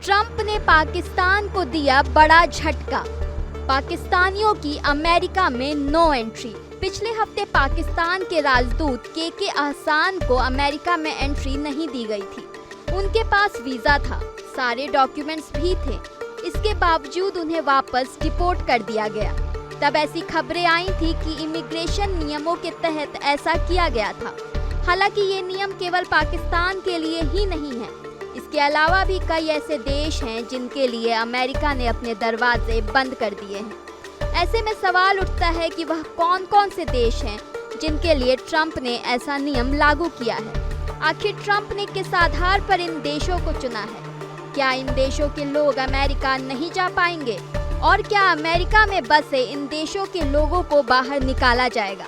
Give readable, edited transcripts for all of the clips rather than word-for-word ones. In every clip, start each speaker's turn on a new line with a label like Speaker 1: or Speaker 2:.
Speaker 1: Trump ने पाकिस्तान को दिया बड़ा झटका। पाकिस्तानियों की अमेरिका में नो एंट्री। पिछले हफ्ते पाकिस्तान के राजदूत के अहसान को अमेरिका में एंट्री नहीं दी गई थी। उनके पास वीजा था, सारे डॉक्यूमेंट्स भी थे। इसके बावजूद उन्हें वापस डिपोर्ट कर दिया गया। तब ऐसी खबरें आई थी कि इमिग्रेशन नियमों के तहत ऐसा किया गया था। हालांकि ये नियम केवल पाकिस्तान के लिए ही नहीं है। इसके अलावा भी कई ऐसे देश हैं जिनके लिए अमेरिका ने अपने दरवाजे बंद कर दिए हैं। ऐसे में सवाल उठता है कि वह कौन कौन से देश हैं जिनके लिए ट्रंप ने ऐसा नियम लागू किया है। आखिर ट्रंप ने किस आधार पर इन देशों को चुना है? क्या इन देशों के लोग अमेरिका नहीं जा पाएंगे? और क्या अमेरिका में बसे इन देशों के लोगों को बाहर निकाला जाएगा?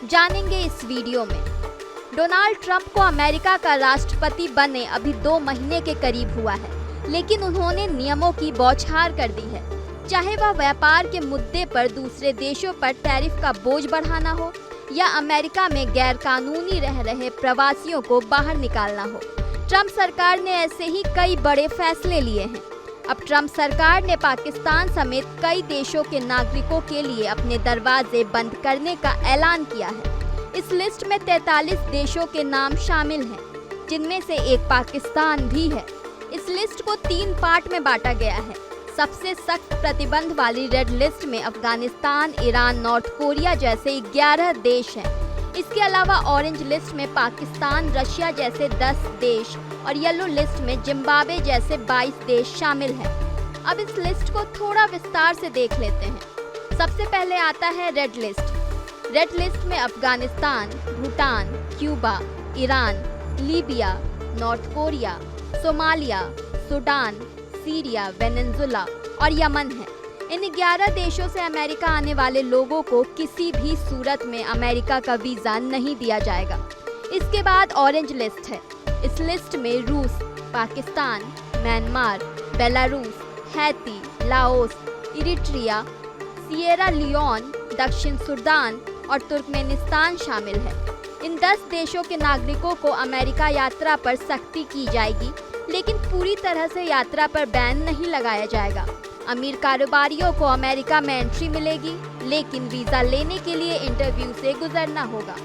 Speaker 1: जानेंगे इस वीडियो में। डोनाल्ड ट्रंप को अमेरिका का राष्ट्रपति बने अभी 2 महीने के करीब हुआ है, लेकिन उन्होंने नियमों की बौछार कर दी है। चाहे वह व्यापार के मुद्दे पर दूसरे देशों पर टैरिफ का बोझ बढ़ाना हो या अमेरिका में गैर कानूनी रह रहे प्रवासियों को बाहर निकालना हो, ट्रंप सरकार ने ऐसे ही कई बड़े फैसले लिए हैं। अब ट्रंप सरकार ने पाकिस्तान समेत कई देशों के नागरिकों के लिए अपने दरवाजे बंद करने का ऐलान किया है। इस लिस्ट में 43 देशों के नाम शामिल हैं, जिनमें से एक पाकिस्तान भी है। इस लिस्ट को 3 पार्ट में बांटा गया है। सबसे सख्त प्रतिबंध वाली रेड लिस्ट में अफगानिस्तान, ईरान, नॉर्थ कोरिया जैसे 11 देश हैं। इसके अलावा ऑरेंज लिस्ट में पाकिस्तान, रशिया जैसे 10 देश और येलो लिस्ट में जिम्बाब्वे जैसे 22 देश शामिल हैं। अब इस लिस्ट को थोड़ा विस्तार से देख लेते हैं। सबसे पहले आता है रेड लिस्ट। रेड लिस्ट में Afghanistan, Bhutan, Cuba, Iran, Libya, north Korea, Somalia, Sudan, Syria, Venezuela और यमन है। इन 11 देशों से अमेरिका आने वाले लोगों को किसी भी सूरत में अमेरिका का वीजा नहीं दिया जाएगा। इसके बाद ऑरेंज लिस्ट है। इस लिस्ट में रूस, Pakistan, Myanmar, Belarus, Haiti, Laos, Eritrea, Sierra Leone, दक्षिण सूडान और तुर्कमेनिस्तान शामिल है। इन 10 देशों के नागरिकों को अमेरिका यात्रा पर सख्ती की जाएगी, लेकिन पूरी तरह से यात्रा पर बैन नहीं लगाया जाएगा। अमीर कारोबारियों को अमेरिका में एंट्री मिलेगी, लेकिन वीजा लेने के लिए इंटरव्यू से गुजरना होगा।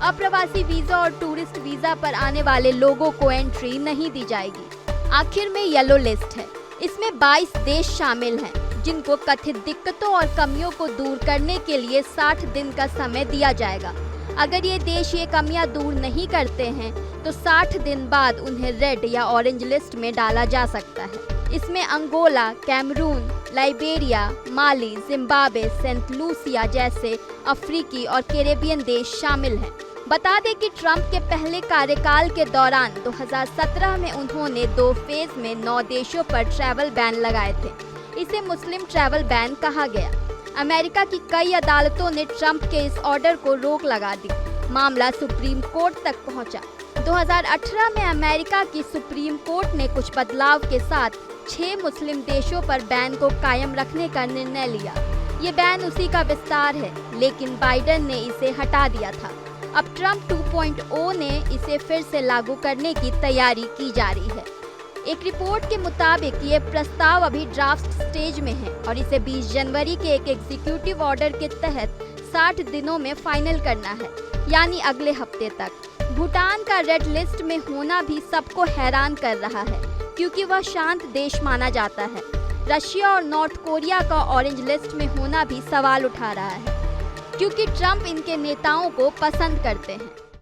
Speaker 1: अप्रवासी वीजा और टूरिस्ट वीजा पर आने वाले लोगों को एंट्री नहीं दी जाएगी। आखिर में येलो लिस्ट है। इसमें 22 देश शामिल हैं, जिनको कथित दिक्कतों और कमियों को दूर करने के लिए 60 दिन का समय दिया जाएगा। अगर ये देश ये कमियां दूर नहीं करते हैं तो 60 दिन बाद उन्हें रेड या ऑरेंज लिस्ट में डाला जा सकता है। इसमें अंगोला, कैमरून, लाइबेरिया, माली, जिम्बाब्वे, सेंट लूसिया जैसे अफ्रीकी और कैरेबियन देश शामिल हैं। बता दें कि ट्रंप के पहले कार्यकाल के दौरान 2017 में उन्होंने 2 फेज में 9 देशों पर ट्रैवल बैन लगाए थे। इसे मुस्लिम ट्रैवल बैन कहा गया। अमेरिका की कई अदालतों ने ट्रंप के इस ऑर्डर को रोक लगा दी। मामला सुप्रीम कोर्ट तक पहुंचा। 2018 में अमेरिका की सुप्रीम कोर्ट ने कुछ बदलाव के साथ 6 मुस्लिम देशों पर बैन को कायम रखने का निर्णय लिया। ये बैन उसी का विस्तार है, लेकिन बाइडेन ने इसे हटा दिया था। अब ट्रंप 2.0 ने इसे फिर से लागू करने की तैयारी की जा रही है। एक रिपोर्ट के मुताबिक ये प्रस्ताव अभी ड्राफ्ट स्टेज में है और इसे 20 जनवरी के एक एग्जीक्यूटिव ऑर्डर के तहत 60 दिनों में फाइनल करना है, यानी अगले हफ्ते तक। भूटान का रेड लिस्ट में होना भी सबको हैरान कर रहा है, क्योंकि वह शांत देश माना जाता है। रशिया और नॉर्थ कोरिया का ऑरेंज लिस्ट में होना भी सवाल उठा रहा है, क्योंकि ट्रंप इनके नेताओं को पसंद करते हैं।